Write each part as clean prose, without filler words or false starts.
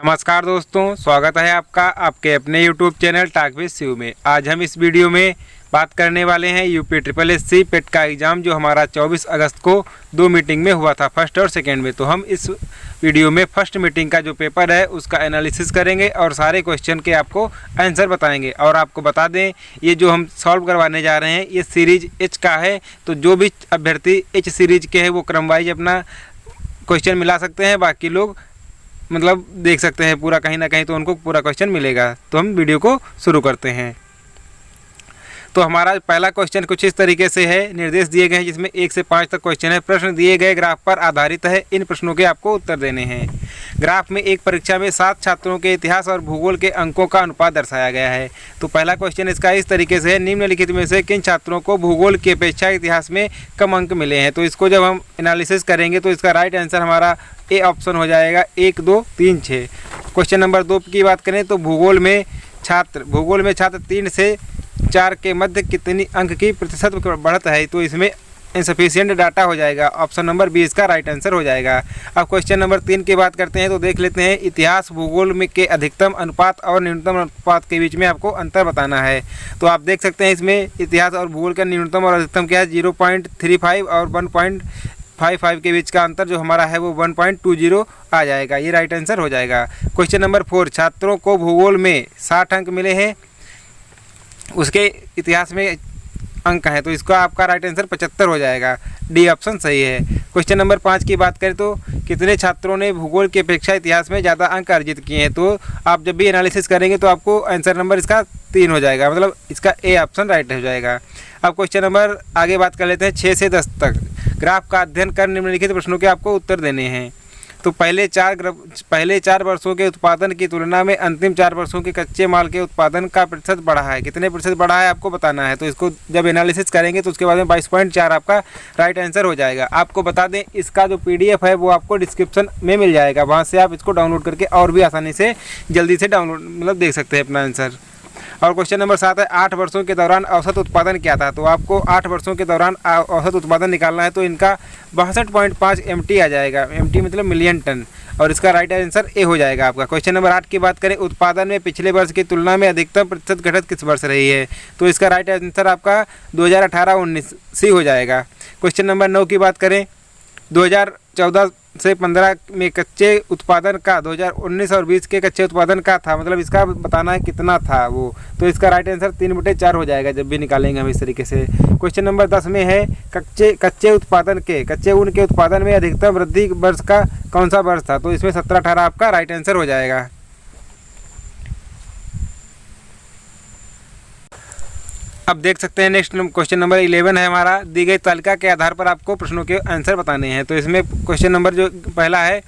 नमस्कार दोस्तों, स्वागत है आपका आपके अपने YouTube channel talk with Shiv में। आज हम इस वीडियो में बात करने वाले हैं यूपी ट्रिपल एससी पेट का एग्ज़ाम जो हमारा 24 अगस्त को 2 मीटिंग में हुआ था, फर्स्ट और सेकेंड में। तो हम इस वीडियो में फर्स्ट मीटिंग का जो पेपर है उसका एनालिसिस करेंगे और सारे क्वेश्चन के आपको आंसर बताएंगे। और आपको बता दें, ये जो हम सॉल्व करवाने जा रहे हैं ये सीरीज एच का है। तो जो भी अभ्यर्थी एच सीरीज के हैं वो क्रम वाइज अपना क्वेश्चन मिला सकते हैं, बाकी लोग मतलब देख सकते हैं पूरा, कहीं ना कहीं तो उनको पूरा क्वेश्चन मिलेगा। तो हम वीडियो को शुरू करते हैं। तो हमारा पहला क्वेश्चन कुछ इस तरीके से है। निर्देश दिए गए हैं जिसमें 1 से 5 तक क्वेश्चन है। प्रश्न दिए गए ग्राफ पर आधारित है। इन प्रश्नों के आपको उत्तर देने हैं। ग्राफ में एक परीक्षा में 7 छात्रों के इतिहास और भूगोल के अंकों का अनुपात दर्शाया गया है। तो पहला क्वेश्चन इसका इस तरीके से है, निम्नलिखित में से किन छात्रों को भूगोल की अपेक्षा इतिहास में कम अंक मिले हैं। तो इसको जब हम एनालिसिस करेंगे तो इसका राइट आंसर हमारा ए ऑप्शन हो जाएगा, 1, 2, 3, 6। क्वेश्चन नंबर 2 की बात करें तो भूगोल में छात्र 3 से 4 के मध्य कितनी अंक की प्रतिशत बढ़त है। तो इसमें इनसफिशिएंट डाटा हो जाएगा, ऑप्शन नंबर बी इसका राइट आंसर हो जाएगा। अब क्वेश्चन नंबर 3 की बात करते हैं तो देख लेते हैं, इतिहास भूगोल में के अधिकतम अनुपात और न्यूनतम अनुपात के बीच में आपको अंतर बताना है। तो आप देख सकते हैं इसमें इतिहास और भूगोल का न्यूनतम और अधिकतम क्या है, 0.35 और 1.55 के बीच का अंतर जो हमारा है वो 1.20 आ जाएगा। ये राइट आंसर हो जाएगा। क्वेश्चन नंबर 4, छात्रों को भूगोल में 60 अंक मिले हैं, उसके इतिहास में अंक हैं, तो इसका आपका राइट आंसर 75 हो जाएगा। डी ऑप्शन सही है। क्वेश्चन नंबर 5 की बात करें तो कितने छात्रों ने भूगोल की अपेक्षा इतिहास में ज़्यादा अंक अर्जित किए हैं। तो आप जब भी एनालिसिस करेंगे तो आपको आंसर नंबर इसका 3 हो जाएगा, मतलब इसका ए ऑप्शन राइट हो जाएगा। अब क्वेश्चन नंबर आगे बात कर लेते हैं 6 से 10 तक। ग्राफ का अध्ययन कर निम्नलिखित प्रश्नों के आपको उत्तर देने हैं। तो पहले 4 वर्षों के उत्पादन की तुलना में अंतिम 4 वर्षों के कच्चे माल के उत्पादन का प्रतिशत बढ़ा है। कितने प्रतिशत बढ़ा है आपको बताना है। तो इसको जब एनालिसिस करेंगे तो उसके बाद में 22.4 आपका राइट आंसर हो जाएगा। आपको बता दें इसका जो PDF है वो आपको डिस्क्रिप्शन में मिल जाएगा, वहाँ से आप इसको डाउनलोड करके और भी आसानी से जल्दी से डाउनलोड मतलब देख सकते हैं अपना आंसर। और क्वेश्चन नंबर 7 है, 8 वर्षों के दौरान औसत उत्पादन क्या था। तो आपको 8 वर्षों के दौरान औसत उत्पादन निकालना है। तो इनका 62.5 MT आ जाएगा। MT मतलब मिलियन टन, और इसका राइट आंसर ए हो जाएगा आपका। क्वेश्चन नंबर 8 की बात करें, उत्पादन में पिछले वर्ष की तुलना में अधिकतम प्रतिशत घटत किस वर्ष रही है। तो इसका राइट आंसर आपका 2018-19 सी हो जाएगा। क्वेश्चन नंबर 9 की बात करें, 2014 से 15 में कच्चे उत्पादन का 2019 और 20 के कच्चे उत्पादन का था, मतलब इसका बताना है कितना था वो। तो इसका राइट आंसर 3/4 हो जाएगा जब भी निकालेंगे हम इस तरीके से। क्वेश्चन नंबर 10 में है, कच्चे ऊन के उत्पादन में अधिकतम वृद्धि वर्ष का कौन सा वर्ष था। तो इसमें 17-18 आपका राइट आंसर हो जाएगा। अब देख सकते हैं नेक्स्ट क्वेश्चन नंबर 11 है हमारा। दी गई तालिका के आधार पर आपको प्रश्नों के आंसर बताने हैं। तो इसमें क्वेश्चन नंबर जो पहला है,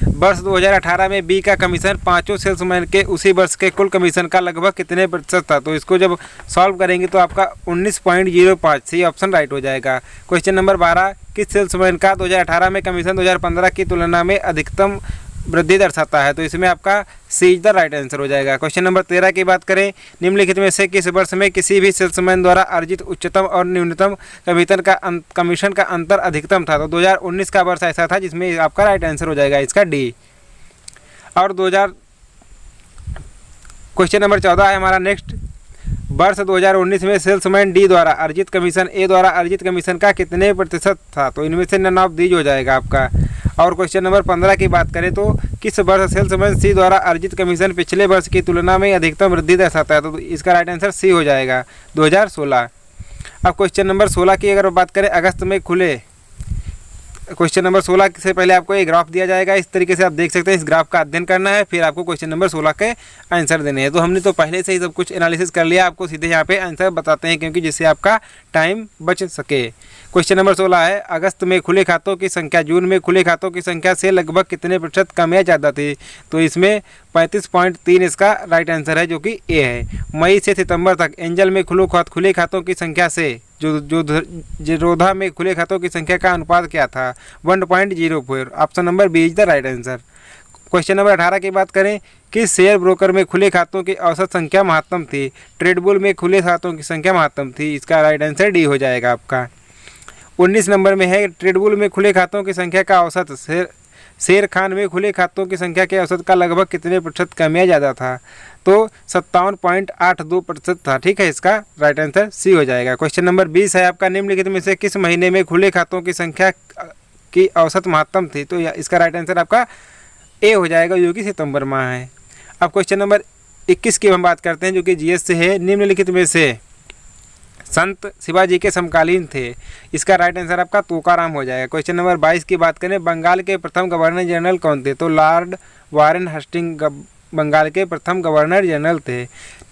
वर्ष 2018 में बी का कमीशन 5 सेल्समैन के उसी वर्ष के कुल कमीशन का लगभग कितने प्रतिशत था। तो इसको जब सॉल्व करेंगे तो आपका 19.05 सी ऑप्शन राइट हो जाएगा। क्वेश्चन नंबर 12, किस सेल्समैन का 2018 में कमीशन 2015 की तुलना में अधिकतम वृद्धि दर्शाता है। तो इसमें आपका सी इज द राइट आंसर हो जाएगा। क्वेश्चन नंबर 13 की बात करें, निम्नलिखित में से किस वर्ष में किसी भी सेल्समैन द्वारा अर्जित उच्चतम और न्यूनतम कमीशन का अंतर अधिकतम था। तो 2019 का वर्ष ऐसा था जिसमें आपका राइट आंसर हो जाएगा इसका डी। और क्वेश्चन नंबर 14 है हमारा नेक्स्ट, वर्ष 2019 में सेल्समैन डी द्वारा अर्जित कमीशन ए द्वारा अर्जित कमीशन का कितने प्रतिशत था। तो इनमें से नन ऑफ दीज हो जाएगा आपका। और क्वेश्चन नंबर 15 की बात करें तो किस वर्ष सेल्समैन सी द्वारा अर्जित कमीशन पिछले वर्ष की तुलना में अधिकतम वृद्धि दर्शाता है। तो इसका राइट आंसर सी हो जाएगा, 2016। अब क्वेश्चन नंबर 16 की अगर बात करें, अगस्त में खुले, क्वेश्चन नंबर 16 से पहले आपको एक ग्राफ दिया जाएगा। इस तरीके से आप देख सकते हैं, इस ग्राफ का अध्ययन करना है, फिर आपको क्वेश्चन नंबर 16 के आंसर देने हैं। तो हमने तो पहले से ही सब कुछ एनालिसिस कर लिया, आपको सीधे यहाँ पे आंसर बताते हैं क्योंकि जिससे आपका टाइम बच सके। क्वेश्चन नंबर 16 है, अगस्त में खुले खातों की संख्या जून में खुले खातों की संख्या से लगभग कितने प्रतिशत कम या ज़्यादा थी। तो इसमें 35.3 इसका राइट आंसर है जो कि ए है। मई से सितंबर तक एंजल में खुले खातों की संख्या से जो जीरोधा में खुले खातों की संख्या का अनुपात क्या था, 1.04। Option number B is the right answer. Question number 18 की बात करें, किस शेयर ब्रोकर में खुले खातों की औसत संख्या महत्तम थी। ट्रेडबुल में खुले खातों की संख्या महत्तम थी, इसका राइट आंसर डी हो जाएगा आपका। 19 नंबर में है, ट्रेडबुल में खुले खातों की संख्या का औसत शेर खान में खुले खातों की संख्या के औसत का लगभग कितने प्रतिशत कम या ज़्यादा था? तो 57.82% था। ठीक है, इसका राइट आंसर सी हो जाएगा। क्वेश्चन नंबर 20 है आपका, निम्नलिखित में से किस महीने में खुले खातों की संख्या की औसत महत्तम थी? तो इसका राइट आंसर आपका ए हो जाएगा, जो कि सितंबर माह है। अब क्वेश्चन नंबर 21 की हम बात करते हैं, जो कि जीएस से है। निम्नलिखित में से संत शिवाजी के समकालीन थे? इसका राइट आंसर आपका तुकाराम हो जाएगा। क्वेश्चन नंबर 22 की बात करें, बंगाल के प्रथम गवर्नर जनरल कौन थे? तो लॉर्ड वारेन हेस्टिंग बंगाल के प्रथम गवर्नर जनरल थे।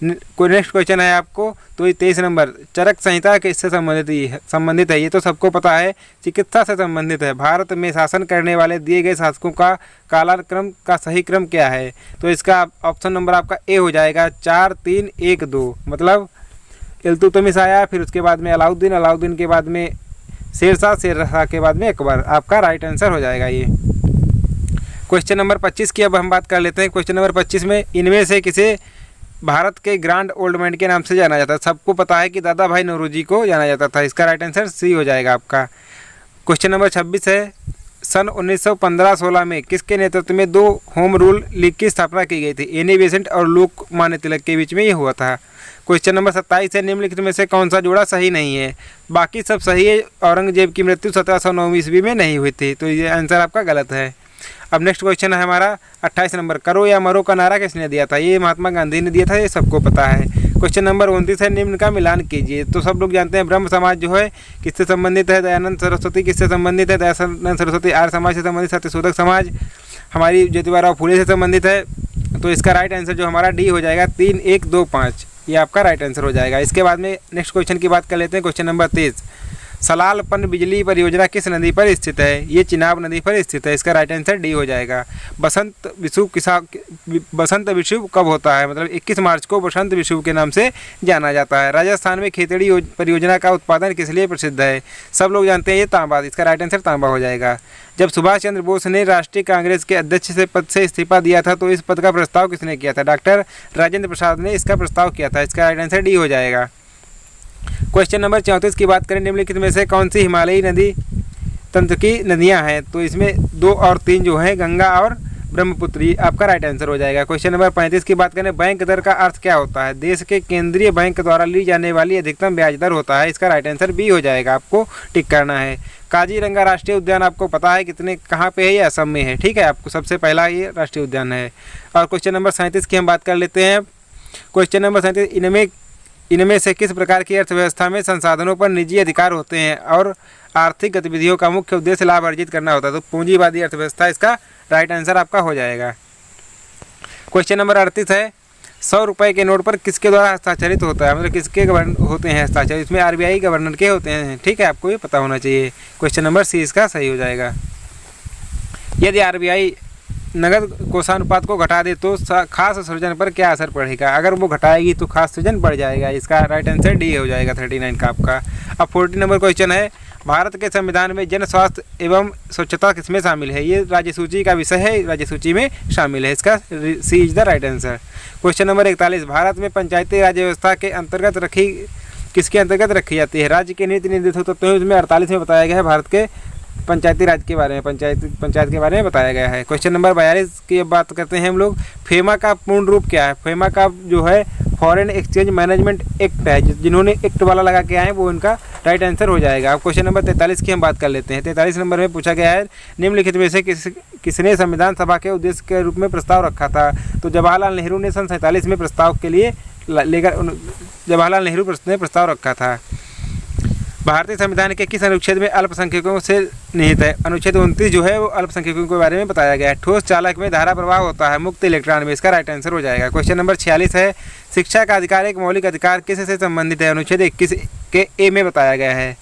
नेक्स्ट क्वेश्चन है आपको, तो ये 23 नंबर, चरक संहिता किससे संबंधित है? ये तो सबको पता है, चिकित्सा से संबंधित है। भारत में शासन करने वाले दिए गए शासकों का कालक्रम का सही क्रम क्या है? तो इसका ऑप्शन नंबर आपका ए हो जाएगा, 4 3 1 2। मतलब इल्तुतमिश आया, फिर उसके बाद में अलाउद्दीन, अलाउद्दीन के बाद में शेरशाह, शेरशाह के बाद में अकबर। आपका राइट आंसर हो जाएगा ये। क्वेश्चन नंबर 25 की अब हम बात कर लेते हैं। क्वेश्चन नंबर 25 में, इनमें से किसे भारत के ग्रांड ओल्ड मैन के नाम से जाना जाता है? सबको पता है कि दादा भाई नौरोजी को जाना जाता था। इसका राइट आंसर सी हो जाएगा आपका। क्वेश्चन नंबर 26 है, सन 1915-16 में किसके नेतृत्व में 2 होम रूल लीग की स्थापना की गई थी? एनी बेसेंट और लोकमान्य तिलक के बीच में ये हुआ था। क्वेश्चन नंबर 27 है, निम्नलिखित में से कौन सा जोड़ा सही नहीं है? बाकी सब सही है। औरंगजेब की मृत्यु 1709 ईस्वी में नहीं हुई थी, तो ये आंसर आपका गलत है। अब नेक्स्ट क्वेश्चन है हमारा 28 नंबर, करो या मरो का नारा किसने दिया था? ये महात्मा गांधी ने दिया था, ये सबको पता है। क्वेश्चन नंबर 29 है, निम्न का मिलान कीजिए। तो सब लोग जानते हैं ब्रह्म समाज जो है किससे संबंधित है? दयानंद सरस्वती किससे संबंधित है? दयानंद सरस्वती आर्य समाज से संबंधित, सत्यशोधक समाज हमारी ज्योतिबा फूले से संबंधित है। तो इसका राइट आंसर जो हमारा डी हो जाएगा, 3 1 2 5, ये आपका राइट आंसर हो जाएगा। इसके बाद में नेक्स्ट क्वेश्चन की बात कर लेते हैं। क्वेश्चन नंबर 30, सलाल पन बिजली परियोजना किस नदी पर स्थित है? ये चिनाब नदी पर स्थित है। इसका राइट आंसर डी हो जाएगा। बसंत विषुव कब होता है? मतलब 21 मार्च को बसंत विषुव के नाम से जाना जाता है। राजस्थान में खेतड़ी परियोजना का उत्पादन किस लिए प्रसिद्ध है? सब लोग जानते हैं ये तांबा। इसका राइट आंसर तांबा हो जाएगा। जब सुभाष चंद्र बोस ने राष्ट्रीय कांग्रेस के अध्यक्ष से पद से इस्तीफा दिया था, तो इस पद का प्रस्ताव किसने किया था? डॉक्टर राजेंद्र प्रसाद ने इसका प्रस्ताव किया था। इसका राइट आंसर डी हो जाएगा। क्वेश्चन नंबर 34 की बात करें, निम्नलिखित में से कौन सी हिमालयी नदी तंत्र की नदियां हैं? तो इसमें 2 और 3 जो है गंगा और ब्रह्मपुत्री, आपका राइट आंसर हो जाएगा। क्वेश्चन नंबर 35 की बात करें, बैंक दर का अर्थ क्या होता है? देश के केंद्रीय बैंक द्वारा ली जाने वाली अधिकतम ब्याज दर होता है। इसका राइट आंसर बी हो जाएगा, आपको टिक करना है। काजीरंगा राष्ट्रीय उद्यान आपको पता है कितने कहाँ पे है? ये असम में है। ठीक है, आपको सबसे पहला ये राष्ट्रीय उद्यान है। और क्वेश्चन नंबर 37 की हम बात कर लेते हैं। क्वेश्चन नंबर 37, इनमें से किस प्रकार की अर्थव्यवस्था में संसाधनों पर निजी अधिकार होते हैं और आर्थिक गतिविधियों का मुख्य उद्देश्य लाभ अर्जित करना होता है? तो पूंजीवादी अर्थव्यवस्था इसका राइट आंसर आपका हो जाएगा। क्वेश्चन नंबर 38 है, 100 रुपये के नोट पर किसके द्वारा हस्ताक्षरित होता है? मतलब किसके होते हैं हस्ताक्षर? इसमें आरबीआई गवर्नर के होते हैं। ठीक है, आपको ये पता होना चाहिए। क्वेश्चन नंबर सी इसका सही हो जाएगा। यदि आरबीआई नगद कोषानुपात को घटा दे तो खास सृजन पर क्या असर पड़ेगा? अगर वो घटाएगी तो खास सृजन बढ़ जाएगा। इसका राइट आंसर डी हो जाएगा, 39 का आपका। अब 40 नंबर क्वेश्चन है, भारत के संविधान में जन स्वास्थ्य एवं स्वच्छता किसमें शामिल है? ये राज्य सूची का विषय है, राज्य सूची में शामिल है। इसका C is the right answer. Question number 41, Bharat में पंचायती राज व्यवस्था के अंतर्गत किसके अंतर्गत रखी जाती है? राज्य के नीति निर्देशक तत्वों में 48 में बताया गया है भारत के पंचायती राज के बारे में, पंचायत के बारे में बताया गया है। क्वेश्चन नंबर 42 की अब बात करते हैं हम लोग। फेमा का पूर्ण रूप क्या है? फेमा का जो है फॉरेन एक्सचेंज मैनेजमेंट एक्ट है। जिन्होंने एक्ट वाला लगा के आए वो इनका राइट आंसर हो जाएगा। अब क्वेश्चन नंबर 43 की हम बात कर लेते हैं। 43 नंबर में पूछा गया है, निम्नलिखित में से किसने संविधान सभा के उद्देश्य के रूप में प्रस्ताव रखा था? तो जवाहरलाल नेहरू ने सन 47 में प्रस्ताव के लिए जवाहरलाल नेहरू ने प्रस्ताव रखा था। भारतीय संविधान के किस अनुच्छेद में अल्पसंख्यकों से निहित है? अनुच्छेद 29 जो है वो अल्पसंख्यकों के बारे में बताया गया है। ठोस चालक में धारा प्रवाह होता है, मुक्त इलेक्ट्रॉन में। इसका राइट आंसर हो जाएगा। क्वेश्चन नंबर 46 है, शिक्षा का अधिकार एक मौलिक अधिकार किससे संबंधित है? अनुच्छेद 21 के ए में बताया गया है।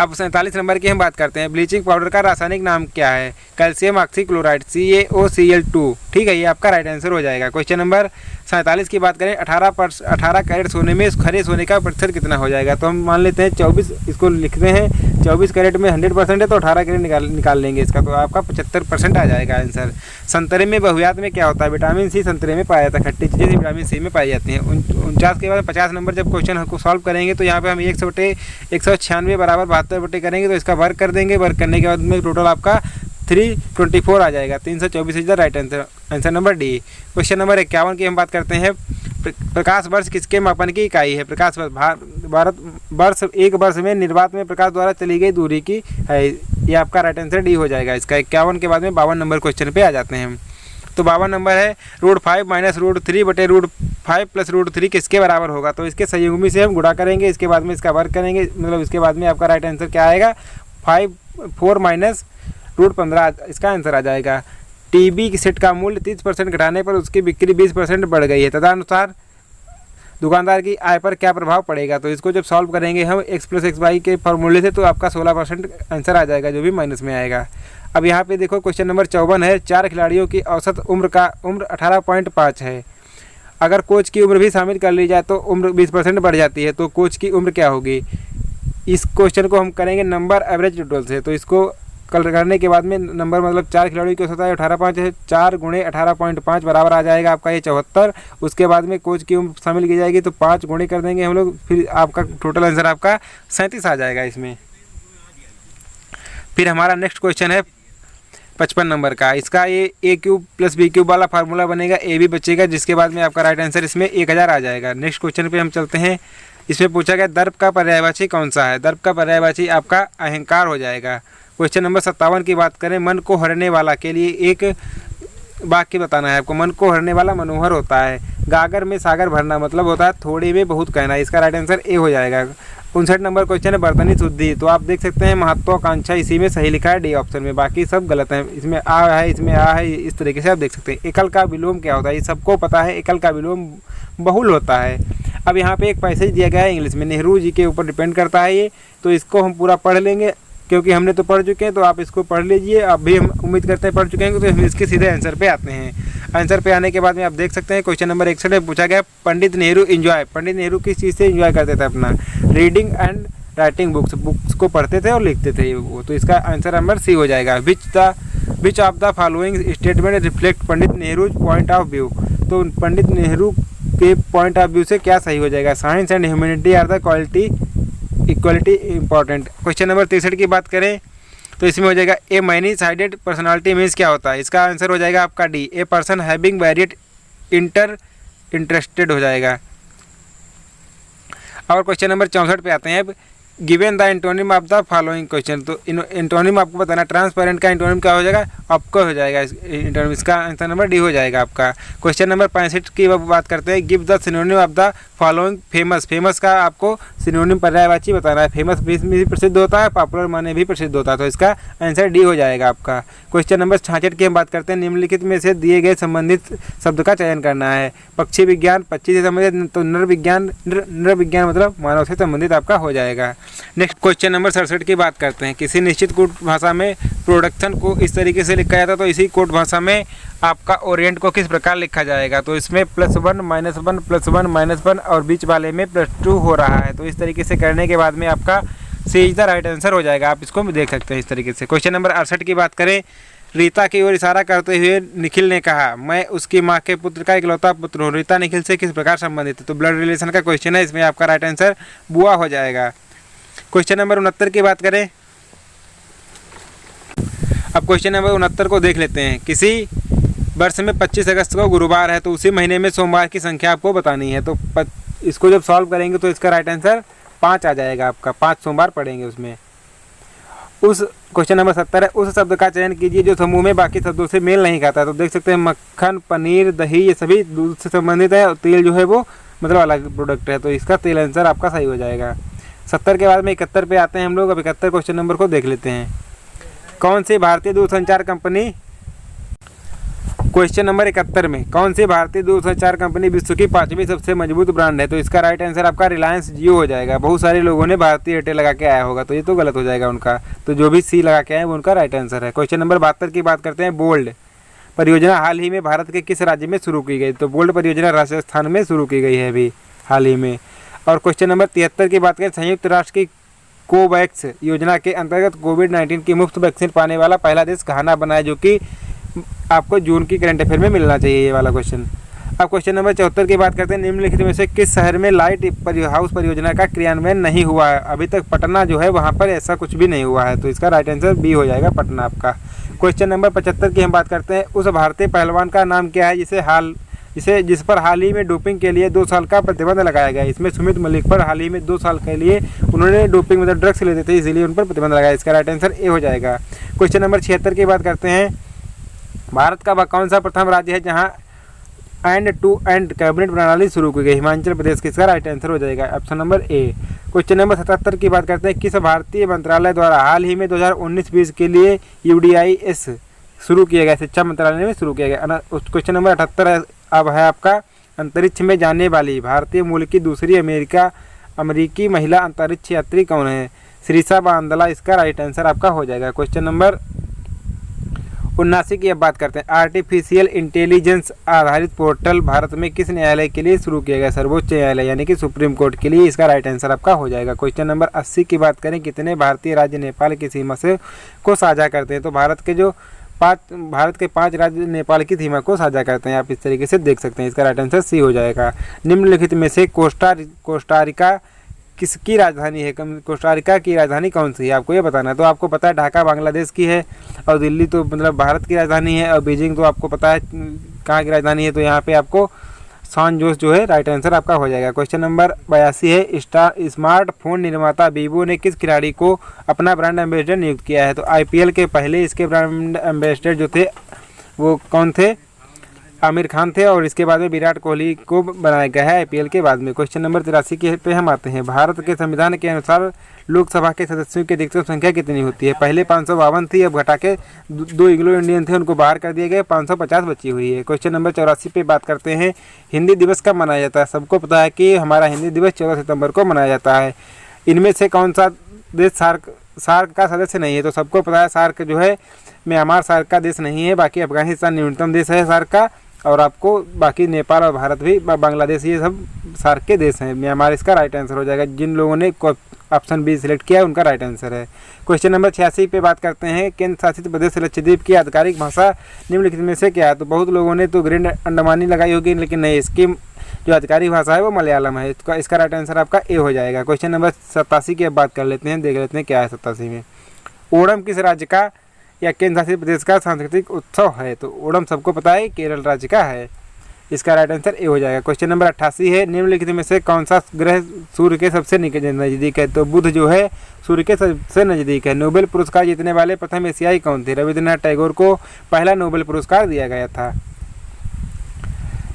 अब 47 नंबर की हम बात करते हैं। ब्लीचिंग पाउडर का रासायनिक नाम क्या है? Calcium oxychloride, CaOCl2। ठीक है, ये आपका राइट आंसर हो जाएगा। क्वेश्चन नंबर 47 की बात करें, 18 कैरेट सोने में खरे सोने का प्रतिशत कितना हो जाएगा? तो हम मान लेते हैं 24, इसको लिखते हैं 24 कैरेट में 100% है तो 18 कैरेट निकाल लेंगे इसका, तो आपका 75% आ जाएगा आंसर। संतरे में बहुयात में क्या होता है? विटामिन सी संतरे में पाया जाता है। खट्टी चीज़ें विटामिन सी में पाई जाती हैं। 49 के बाद 50 नंबर जब क्वेश्चन को सॉल्व करेंगे तो यहाँ पे हम 100/196 बराबर 72 बटे करेंगे, तो इसका वर्क कर देंगे। वर्क करने के बाद में टोटल आपका 324 आ जाएगा। 324 is the right answer. Answer number D. Question number 51 की हम बात करते हैं। प्रकाश वर्ष किसके मापन की इकाई है? प्रकाश भारत वर्ष, एक वर्ष में निर्वात में प्रकाश द्वारा चली गई दूरी की है। ये आपका राइट आंसर डी हो जाएगा इसका। 51 के बाद में 52 नंबर क्वेश्चन पे आ जाते हैं हम। तो 52 नंबर है √5 माइनस √3 बटे √5 प्लस √3 किसके बराबर होगा? तो इसके संयुग्मी से हम गुणा करेंगे, इसके बाद में इसका वर्ग करेंगे, मतलब इसके बाद में आपका राइट आंसर क्या आएगा? 4 माइनस √15 इसका आंसर आ जाएगा। टीवी की सेट का मूल्य 30% घटाने पर उसकी बिक्री 20% बढ़ गई है, तदनुसार दुकानदार की आय पर क्या प्रभाव पड़ेगा? तो इसको जब सॉल्व करेंगे हम x + x/y के फॉर्मूले से, तो आपका 16% आंसर आ जाएगा, जो भी माइनस में आएगा। अब यहाँ पे देखो क्वेश्चन नंबर 54 है। 4 खिलाड़ियों की औसत उम्र 18.5 है। अगर कोच की उम्र भी शामिल कर ली जाए तो उम्र 20% बढ़ जाती है, तो कोच की उम्र क्या होगी? इस क्वेश्चन को हम करेंगे नंबर एवरेज टोटल से। तो इसको कल करने के बाद में नंबर, मतलब 4 खिलाड़ियों की औसत आयु 18.5 है, 4 × 18.5 बराबर आ जाएगा आपका ये 74। उसके बाद में कोच की उम्र शामिल की जाएगी, तो 5 गुणे कर देंगे हम लोग, फिर आपका टोटल आंसर आपका 37 आ जाएगा इसमें। फिर हमारा नेक्स्ट क्वेश्चन है 55 नंबर का। इसका ये a³ + b³ वाला फार्मूला बनेगा, a भी बचेगा, जिसके बाद में आपका राइट आंसर इसमें 1000 आ जाएगा। नेक्स्ट क्वेश्चन पे हम चलते हैं। इसमें पूछा गया दर्प का पर्यायवाची कौन सा है? दर्प का पर्यायवाची आपका अहंकार हो जाएगा। क्वेश्चन नंबर 57 की बात करें। मन को हरने वाला के लिए एक वाक्य बताना है आपको। मन को हरने वाला मनोहर होता है। गागर में सागर भरना मतलब होता है थोड़े में बहुत कहना। इसका राइट आंसर ए हो जाएगा। 59 नंबर क्वेश्चन है बर्तनी शुद्धि। तो आप देख सकते हैं महत्वाकांक्षा इसी में सही लिखा है, डी ऑप्शन में, बाकी सब गलत है। इसमें आ है, इसमें आ है, इस तरीके से आप देख सकते हैं। एकल का विलोम क्या होता है? ये सबको पता है, एकल का विलोम बहुल होता है। अब यहाँ पे एक पैसेज दिया गया है इंग्लिश में, नेहरू जी के ऊपर डिपेंड करता है ये, तो इसको हम पूरा पढ़ लेंगे क्योंकि हमने तो पढ़ चुके हैं, तो आप इसको पढ़ लीजिए। अब भी हम उम्मीद करते हैं पढ़ चुके हैं, तो हम इसके सीधे आंसर पे आते हैं। आंसर पे आने के बाद में आप देख सकते हैं क्वेश्चन नंबर 61 में पूछा गया पंडित नेहरू एंजॉय। पंडित नेहरू किस चीज़ से एंजॉय करते थे? अपना रीडिंग एंड राइटिंग बुक्स को पढ़ते थे और लिखते थे वो। तो इसका आंसर नंबर सी हो जाएगा। Which of the following statement reflect Pandit Nehru point of view. तो पंडित नेहरू के पॉइंट ऑफ व्यू से क्या सही हो जाएगा? Science and humanity are the equality important. Question number 63 की बात करें तो इसमें हो जाएगा a many sided personality means क्या होता है? इसका आंसर हो जाएगा आपका D, a person having variety interested हो जाएगा। और क्वेश्चन नंबर 64 पे आते हैं। अब given the antonym of the following question. तो एंटोनिम आपको बताना, ट्रांसपेरेंट का एंटोनिम क्या हो जाएगा? आपको हो जाएगा एंटोनिम। इसका आंसर नंबर डी हो जाएगा आपका। क्वेश्चन नंबर 65 की बात करते हैं। Give the synonym of the following famous. Famous का आपको सिनोनिम पर्यायवाची बताना है। फेमस भी प्रसिद्ध होता है, पॉपुलर माने भी प्रसिद्ध होता है, तो इसका आंसर डी हो जाएगा आपका। क्वेश्चन नंबर 66 की हम बात करते हैं। निम्नलिखित में से दिए गए संबंधित शब्द का चयन करना है। पक्षी विज्ञान पक्षी से संबंधित, तो नर विज्ञान मतलब मानव से संबंधित आपका हो जाएगा। नेक्स्ट क्वेश्चन नंबर 67 की बात करते हैं। किसी निश्चित कोट भाषा में प्रोडक्शन को इस तरीके से लिखा जाता है, तो इसी कोट भाषा में आपका ओरिएंट को किस प्रकार लिखा जाएगा? तो इसमें +1 -1 +1 -1 और बीच वाले में +2 हो रहा है। तो इस तरीके से करने के बाद में आपका सी इज द राइट आंसर हो जाएगा। आप इसको देख सकते हैं इस तरीके से। क्वेश्चन नंबर 68 की बात करें। रीता की ओर इशारा करते हुए निखिल ने कहा, मैं उसकी माँ के पुत्र का इकलौता पुत्र हूँ। रीता निखिल से किस प्रकार संबंधित है? तो ब्लड रिलेशन का क्वेश्चन है, इसमें आपका राइट आंसर बुआ हो जाएगा। क्वेश्चन नंबर 69 की बात करें। अब क्वेश्चन नंबर 69 को देख लेते हैं। किसी वर्ष में 25 अगस्त को गुरुवार है, तो उसी महीने में सोमवार की संख्या आपको बतानी है। तो इसको जब सॉल्व करेंगे तो इसका राइट आंसर 5 आ जाएगा आपका। 5 सोमवार पड़ेंगे उसमें। उस क्वेश्चन नंबर 70 है। उस शब्द का चयन कीजिए जो समूह में बाकी शब्दों से मेल नहीं खाता। तो देख सकते हैं मक्खन, पनीर, दही, ये सभी दूध से संबंधित है, और तेल जो है वो मतलब अलग प्रोडक्ट है, तो इसका तेल आंसर आपका सही हो जाएगा। 70 के बाद में 71 पे आते हैं हम लोग। अब 71 क्वेश्चन नंबर को देख लेते हैं। कौन सी भारतीय दूरसंचार कंपनी, क्वेश्चन नंबर 71 में, कौन सी भारतीय दूरसंचार कंपनी विश्व की 5वीं सबसे मजबूत ब्रांड है? तो इसका राइट आंसर आपका रिलायंस जियो हो जाएगा। बहुत सारे लोगों ने भारतीय एयरटेल लगा के आया होगा, तो ये तो गलत हो जाएगा उनका। तो जो भी सी लगा के आए वो उनका राइट आंसर है। क्वेश्चन नंबर 72 की बात करते हैं। बोल्ड परियोजना हाल ही में भारत के किस राज्य में शुरू की गई? तो बोल्ड परियोजना राजस्थान में शुरू की गई है अभी हाल ही में। और क्वेश्चन नंबर 73 की बात करें। संयुक्त राष्ट्र की कोवैक्स योजना के अंतर्गत कोविड-19 की मुफ्त वैक्सीन पाने वाला पहला देश घाना बना है, जो कि आपको जून की करंट अफेयर में मिलना चाहिए ये वाला क्वेश्चन। अब क्वेश्चन नंबर 74 की बात करते हैं। निम्नलिखित में से किस शहर में लाइट हाउस परियोजना का क्रियान्वयन नहीं हुआ है? अभी तक पटना जो है वहाँ पर ऐसा कुछ भी नहीं हुआ है, तो इसका राइट आंसर बी हो जाएगा, पटना आपका। क्वेश्चन नंबर 75 की हम बात करते हैं। उस भारतीय पहलवान का नाम क्या है जिस पर हाल ही में डोपिंग के लिए 2 साल का प्रतिबंध लगाया गया? इसमें सुमित मलिक पर हाल ही में 2 साल के लिए उन्होंने डोपिंग मतलब ड्रग्स लेते थे, इसीलिए उन पर प्रतिबंध लगाया। इसका राइट आंसर ए हो जाएगा। क्वेश्चन नंबर 76 की बात करते हैं। भारत का वह कौन सा प्रथम राज्य है जहां एंड टू एंड कैबिनेट प्रणाली शुरू की गई? हिमाचल प्रदेश। किसका राइट आंसर हो जाएगा? Option number A. Question number 77 की बात करते हैं। किस भारतीय मंत्रालय द्वारा हाल ही में 2019-20 के लिए UDIS शुरू किया गया? शिक्षा मंत्रालय में शुरू किया गया। क्वेश्चन नंबर 78 अब है आपका। अंतरिक्ष में जाने वाली भारतीय मूल की दूसरी अमेरिकी महिला अंतरिक्ष यात्री कौन है? श्रीषा बांदला इसका राइट आंसर आपका हो जाएगा। क्वेश्चन नंबर 79 की अब बात करते हैं। आर्टिफिशियल इंटेलिजेंस आधारित पोर्टल भारत में किस न्यायालय के लिए शुरू किया गया? सर्वोच्च न्यायालय यानी कि सुप्रीम कोर्ट के लिए। इसका राइट आंसर आपका हो जाएगा। क्वेश्चन नंबर 80 की बात करें। कितने भारतीय राज्य नेपाल की सीमा से को साझा करते हैं? तो भारत के 5 राज्य नेपाल की सीमा को साझा करते हैं। आप इस तरीके से देख सकते हैं। इसका राइट आंसर सी हो जाएगा। निम्नलिखित में से कोस्टारिका किसकी राजधानी है? कोस्टारिका की राजधानी कौन सी है? आपको ये बताना है। तो आपको पता है ढाका बांग्लादेश की है, और दिल्ली तो मतलब भारत की राजधानी है, और बीजिंग तो आपको पता है कहाँ की राजधानी है। तो यहाँ पे आपको सैन जोस जो है राइट आंसर आपका हो जाएगा। क्वेश्चन नंबर 82 है। स्मार्टफोन निर्माता वीवो ने किस खिलाड़ी को अपना ब्रांड एम्बेसडर नियुक्त किया है? तो IPL के पहले इसके ब्रांड एम्बेसडर जो थे वो कौन थे? आमिर खान थे, और इसके बाद में विराट कोहली को बनाया गया है IPL के बाद में। क्वेश्चन नंबर 83 के पे हम आते हैं। भारत के संविधान के अनुसार लोकसभा के सदस्यों की अधिकतम संख्या कितनी होती है? पहले 552 थी, अब घटा के 2 एंग्लो इंडियन थे, उनको बाहर कर दिया गया, 550 बची हुई है। क्वेश्चन नंबर 84 पे बात करते हैं। हिंदी दिवस कब मनाया जाता है? सबको पता है कि हमारा हिंदी दिवस 14 सितंबर को मनाया जाता है। इनमें से कौन सा देश सार्क का सदस्य नहीं है? तो सबको पता है सार्क जो है म्यांमार सार्क का देश नहीं है, बाकी अफगानिस्तान न्यूनतम देश है सार्क का, और आपको बाकी नेपाल और भारत भी, बांग्लादेश, ये सब सार्क के देश हैं। म्यांमार इसका राइट आंसर हो जाएगा। जिन लोगों ने ऑप्शन बी सिलेक्ट किया है उनका राइट आंसर है। क्वेश्चन नंबर 86 पे बात करते हैं। केंद्र शासित प्रदेश लक्षद्वीप की आधिकारिक भाषा निम्नलिखित में से क्या है? तो बहुत लोगों ने तो ग्रैंड अंडमानी लगाई होगी, लेकिन नहीं, इसकी जो आधिकारिक भाषा है वो मलयालम है। इसका राइट आंसर आपका ए हो जाएगा। क्वेश्चन नंबर 87 की अब बात कर लेते हैं, देख लेते हैं क्या है 87 में। ओणम किस राज्य का या केंद्र शासित प्रदेश का सांस्कृतिक उत्सव है? तो ओणम सबको पता है केरल राज्य का है। इसका राइट आंसर ए हो जाएगा। क्वेश्चन नंबर 88 है। निम्नलिखित में से कौन सा ग्रह सूर्य के सबसे नज़दीक है? तो बुध जो है सूर्य के सबसे नज़दीक है। नोबेल पुरस्कार जीतने वाले प्रथम एशियाई कौन थे? रविंद्रनाथ टैगोर को पहला नोबेल पुरस्कार दिया गया था।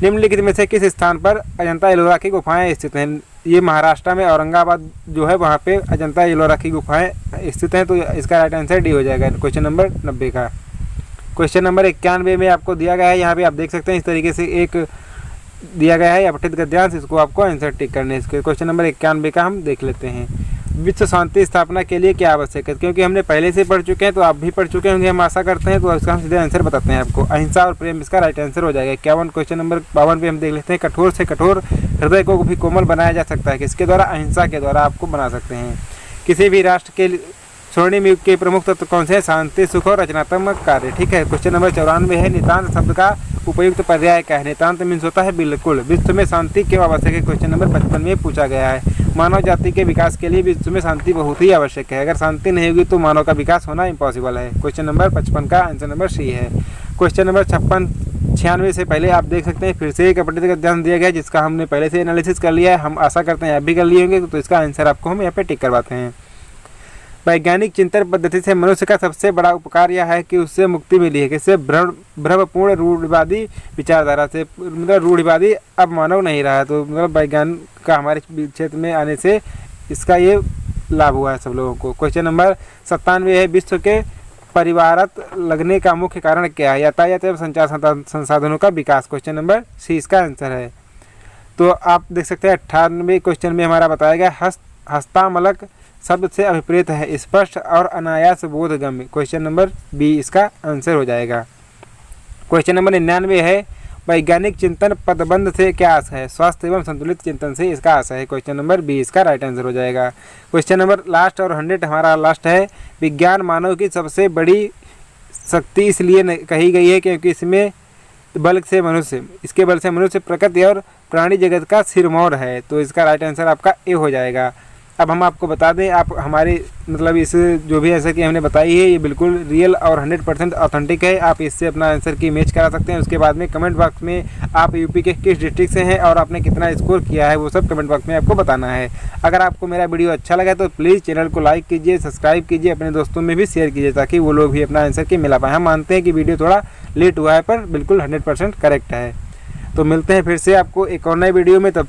निम्नलिखित में से किस स्थान पर अजंता एलोरा की गुफाएं स्थित हैं? ये महाराष्ट्र में औरंगाबाद जो है वहाँ पे अजंता एलोरा की गुफाएं स्थित हैं। तो इसका राइट आंसर डी हो जाएगा। क्वेश्चन नंबर 90 का। क्वेश्चन नंबर 91 में आपको दिया गया है, यहाँ पे आप देख सकते हैं इस तरीके से एक दिया गया है अपठित गद्यांश, इसको आपको आंसर टिक करने। इसके क्वेश्चन नंबर 91 का हम देख लेते हैं। विश्व शांति स्थापना के लिए क्या आवश्यक है? क्योंकि हमने पहले से पढ़ चुके हैं तो आप भी पढ़ चुके होंगे, हम आशा करते हैं। तो इसका हम सीधे आंसर बताते हैं आपको। अहिंसा और प्रेम इसका राइट आंसर हो जाएगा। 51 क्वेश्चन नंबर 52 पे हम देख लेते हैं। कठोर से कठोर हृदय को भी कोमल बनाया जा सकता है। किसके द्वारा? अहिंसा के द्वारा आपको बना सकते हैं। किसी भी राष्ट्र के स्वर्णिम युग के प्रमुख तत्व कौन से हैं? शांति, सुख और रचनात्मक कार्य। ठीक है। क्वेश्चन नंबर 94 है। नितांत शब्द का उपयुक्त पर्याय क्या है? नितांत मीन्स होता है बिल्कुल। विश्व में शांति क्यों आवश्यक है? क्वेश्चन नंबर 55 में पूछा गया है। मानव जाति के विकास के लिए विश्व में शांति बहुत ही आवश्यक है। अगर शांति नहीं होगी तो मानव का विकास होना इम्पॉसिबल है। क्वेश्चन नंबर 55 का आंसर नंबर सी है। क्वेश्चन नंबर 96 से पहले आप देख सकते हैं फिर से एक अपडेट का ध्यान दिया गया, जिसका हमने पहले से एनालिसिस कर लिया है। हम आशा करते हैं आप भी कर लिए होंगे। तो इसका आंसर आपको हम यहाँ पे टिक करवाते हैं। वैज्ञानिक चिंतन पद्धति से मनुष्य का सबसे बड़ा उपकार यह है कि उससे मुक्ति मिली है। किससे? भ्रमपूर्ण रूढ़िवादी विचारधारा से, मतलब रूढ़िवादी अब मानव नहीं रहा। तो मतलब वैज्ञान का हमारे क्षेत्र में आने से इसका ये लाभ हुआ है सब लोगों को। क्वेश्चन नंबर 97 है। विश्व के परिवारत लगने का मुख्य कारण क्या है? यातायात एवं संचार संसाधनों का विकास। क्वेश्चन नंबर सी इसका आंसर है। तो आप देख सकते हैं 98 क्वेश्चन में हमारा बताया गया हस्तामलक शब्द से अभिप्रेत है स्पष्ट और अनायास बोधगम्य। क्वेश्चन नंबर बी इसका आंसर हो जाएगा। क्वेश्चन नंबर 99 है। वैज्ञानिक चिंतन पदबंध से क्या आशा है? स्वास्थ्य एवं संतुलित चिंतन से इसका आशा है। क्वेश्चन नंबर बी इसका राइट आंसर हो जाएगा। क्वेश्चन नंबर लास्ट और 100 हमारा लास्ट है। विज्ञान मानव की सबसे बड़ी शक्ति इसलिए कही गई है क्योंकि इसमें बल से मनुष्य, इसके बल से मनुष्य प्रकृति और प्राणी जगत का सिरमौर है। तो इसका राइट आंसर आपका ए हो जाएगा। अब हम आपको बता दें, आप हमारे मतलब इस जो भी आंसर की हमने बताई है ये बिल्कुल रियल और 100% ऑथेंटिक है। आप इससे अपना आंसर की मैच करा सकते हैं। उसके बाद में कमेंट बॉक्स में आप यूपी के किस डिस्ट्रिक्ट से हैं और आपने कितना स्कोर किया है वो सब कमेंट बॉक्स में आपको बताना है। अगर आपको मेरा वीडियो अच्छा लगा तो प्लीज़ चैनल को लाइक कीजिए, सब्सक्राइब कीजिए, अपने दोस्तों में भी शेयर कीजिए ताकि वो लोग भी अपना आंसर की मिला पाए। हम मानते हैं कि वीडियो थोड़ा लेट हुआ है पर बिल्कुल 100% करेक्ट है। तो मिलते हैं फिर से आपको एक और नए वीडियो में, तब